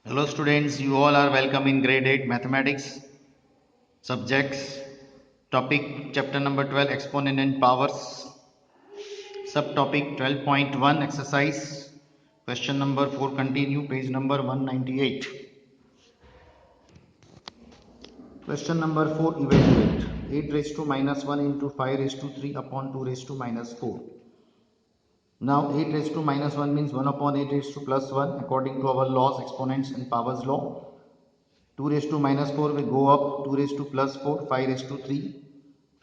Hello students, you all are welcome in grade 8 mathematics subjects topic chapter number 12 exponent and powers subtopic 12.1 exercise question number 4 continue page number 198. Question number 4 evaluate 8 raised to minus 1 into 5 raised to 3 upon 2 raised to minus 4. Now 8 raised to minus 1 means 1 upon 8 raised to plus 1 according to our laws exponents and powers law. 2 raised to minus 4 will go up, 2 raised to plus 4, 5 raised to 3,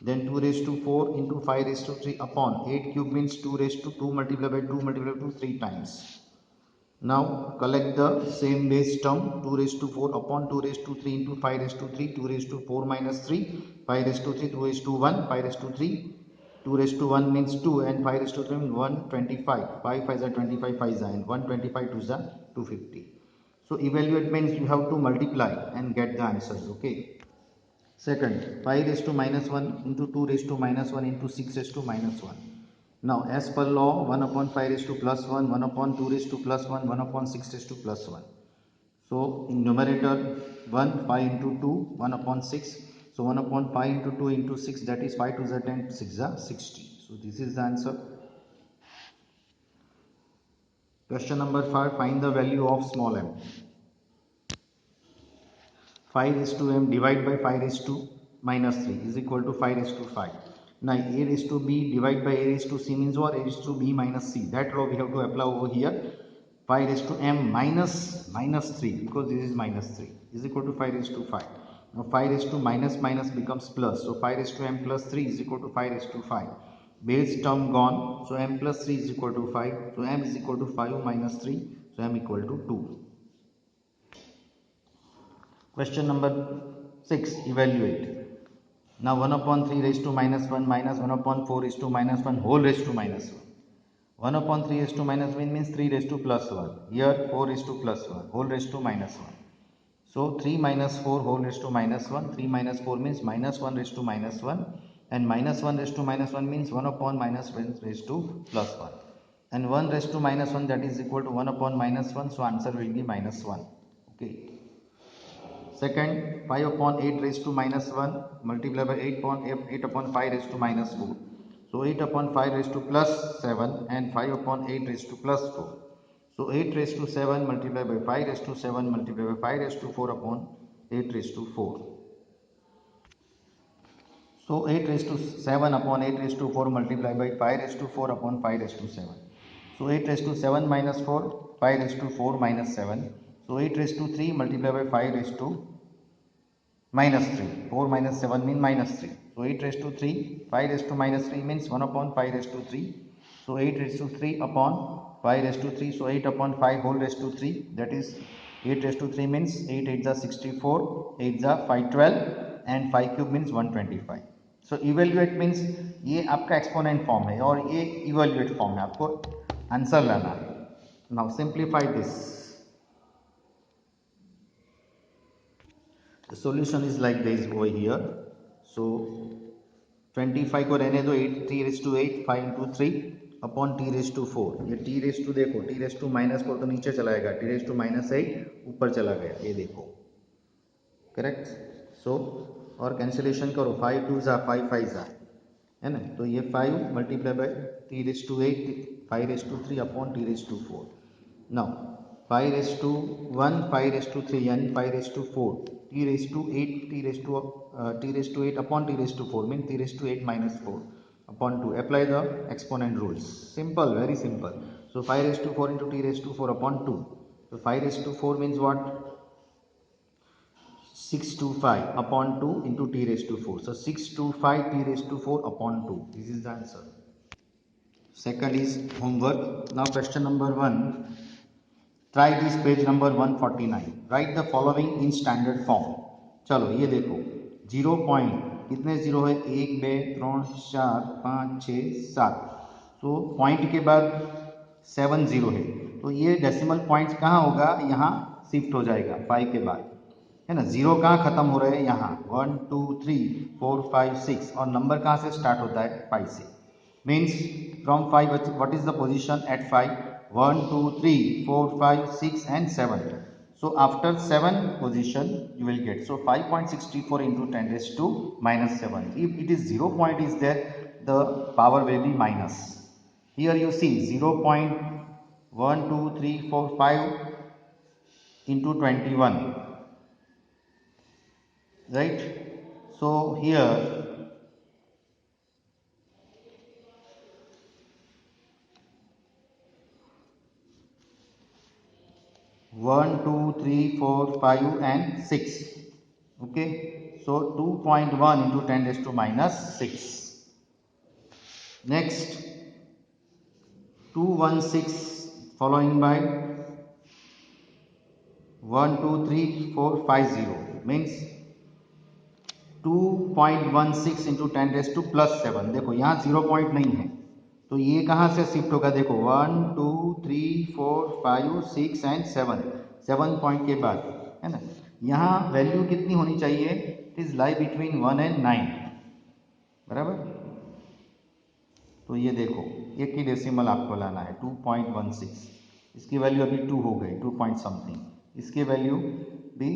then 2 raised to 4 into 5 raised to 3 upon 8 cube means 2 raised to 2 multiplied by 2 multiplied by 2 3 times. Now collect the same base term 2 raised to 4 upon 2 raised to 3 into 5 raised to 3, 2 raised to 4 minus 3, 5 raised to 3, 2 raised to 1, 5 raised to 3, 2 raised to 1 means 2 and 5 raised to 3 means 125, 5 5 is 25, 5 is and 125 2 is 250. So evaluate means you have to multiply and get the answers. Okay. Second, 5 raised to minus 1 into 2 raised to minus 1 into 6 raised to minus 1. Now, as per law, 1 upon 5 raised to plus 1, 1 upon 2 raised to plus 1, 1 upon 6 raised to plus 1. So, in numerator, 1, 5 into 2, 1 upon 6. So, 1 upon 5 into 2 into 6, that is 5 to the 10, 6 is 60. So, this is the answer. Question number 5, find the value of small m. 5 raised to m divided by 5 raised to minus 3 is equal to 5 raised to 5. Now a raised to b divided by a raised to c means what? A raised to b minus c. That law we have to apply over here. 5 raised to m minus 3 because this is minus 3 is equal to 5 raised to 5. Now 5 raised to minus becomes plus. So 5 raised to m plus 3 is equal to 5 raised to 5. Base term gone. So m plus 3 is equal to 5. So m is equal to 5 minus 3. So m equal to 2. Question number 6, evaluate. Now 1 upon 3 raised to minus 1 minus 1 upon 4 raised to minus 1 whole raised to minus 1. 1 upon 3 raised to minus 1 means 3 raised to plus 1. Here 4 raised to plus 1 whole raised to minus 1. So 3 minus 4 whole raised to minus 1. 3 minus 4 means minus 1 raised to minus 1. And minus 1 raised to minus 1 means 1 upon minus 1 raised to plus 1. And 1 raised to minus 1 that is equal to 1 upon minus 1. So answer will be minus 1. Okay. Second, 5 upon 8 raised to minus 1 multiplied by 8 upon 5 raised to minus 4. So 8 upon 5 raised to plus 7 and 5 upon 8 raised to plus 4. So 8 raised to 7 multiplied by 5 raised to 7 multiplied by 5 raised to 4 upon 8 raised to 4. So 8 raised to 7 upon 8 raised to 4 multiplied by 5 raised to 4 upon 5 raised to 7. So 8 raised to 7 minus 4, 5 raised to 4 minus 7. So 8 raised to 3 multiplied by 5 raised to minus 3. 4 minus 7 means minus 3. So 8 raised to 3, 5 raised to minus 3 means 1 upon 5 raised to 3. So 8 raised to 3 upon 5 raised to 3. So 8 upon 5 whole raised to 3. That is 8 raised to 3 means 8 8 is 64, 8 is 512 and 5 cube means 125. So evaluate means ये आपका exponent form है और ये evaluate form है, आपको answer लाना है. Now simplify this. The solution is like this over here. So 25 को रहने दो 8 3 raised to 8 5 into 3 upon t raised to 4. ये t raised to देखो t raised to minus 4 तो नीचे चला जाएगा, t raised to minus 8 ऊपर चला गया, ये देखो करेक्ट. सो और कैंसिलेशन करो 5 2 जा 5 5 जा है ना. तो ये 5 multiply by t raised to 8 5 raised to 3 upon t raised to 4. Now 5 raised to 1 5 raised to 3 यानी 5 raised to 4 t raised to 8 t raised to 8 upon t raised to 4 means t raised to 8 minus 4 upon 2. Apply the exponent rules. Simple, very simple. So 5 raised to 4 into t raised to 4 upon 2. So 5 raised to 4 means what? 625 upon 2 into t raised to 4. So 625 t raised to 4 upon 2. This is the answer. Second is homework. Now question number 1. Try this page number 149. Write the following in standard form. चलो ये देखो 0 point कितने zero है 1 2 3 4 5 6 7. तो point के बाद 7 zero है तो ये डेसिमल पॉइंट्स कहाँ होगा, यहाँ शिफ्ट हो जाएगा 5 के बाद है ना. जीरो कहाँ खत्म हो रहे हैं, यहाँ 1 2 3 4 5 6 और नंबर कहाँ से स्टार्ट होता है 5 से. Means from 5 what is the position at 5 1 2 3 4 5 6 and 7. So after 7 position you will get, so 5.64 into 10 raised to minus 7. If it is 0 point is there, the power will be minus. Here you see 0.12345 into 21, right? So here 1, 2, 3, 4, 5 and 6. Okay, so 2.1 into 10 raised to minus 6. Next 216 following by 123,450 means 2.16 into 10 raised to plus 7. देखो यहाँ 0 point नहीं है, तो ये कहाँ से shift होगा? देखो 1, 2, 3, 4, 5, 6 एंड 7. 7 पॉइंट के बाद है ना, यहाँ वैल्यू कितनी होनी चाहिए? It is lie between 1 and 9, बराबर। तो ये देखो एक ही डेसिमल आपको लाना है 2.16. इसकी वैल्यू अभी 2 हो गई, 2 पॉइंट समथिंग. इसकी वैल्यू भी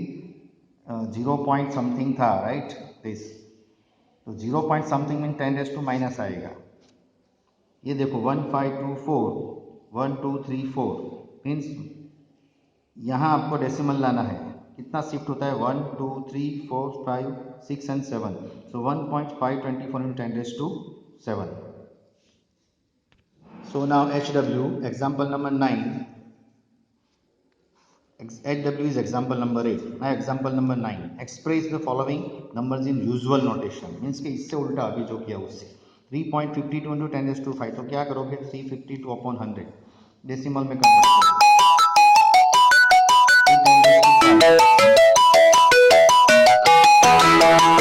0 पॉइंट समथिंग था, राइट? दिस तो 0 पॉइंट समथिंग में 10 रेज़ टू माइनस आएगा. ये देखो 1524 1234 मीन्स यहाँ आपको डेसिमल लाना है. कितना शिफ्ट होता है? 1, 2, 3, 4, 5, 6 and 7. So 1.524 into 10 raised to 7. So now HW, example number 9. HW is example number 8. Now example number 9. Express the following numbers in usual notation. Means कि इससे उल्टा अभी जो किया उससे. 3.52 into 10 raised to 5. तो क्या करोगे? 352 upon 100 डेसिमल में कन्वर्ट करोगे.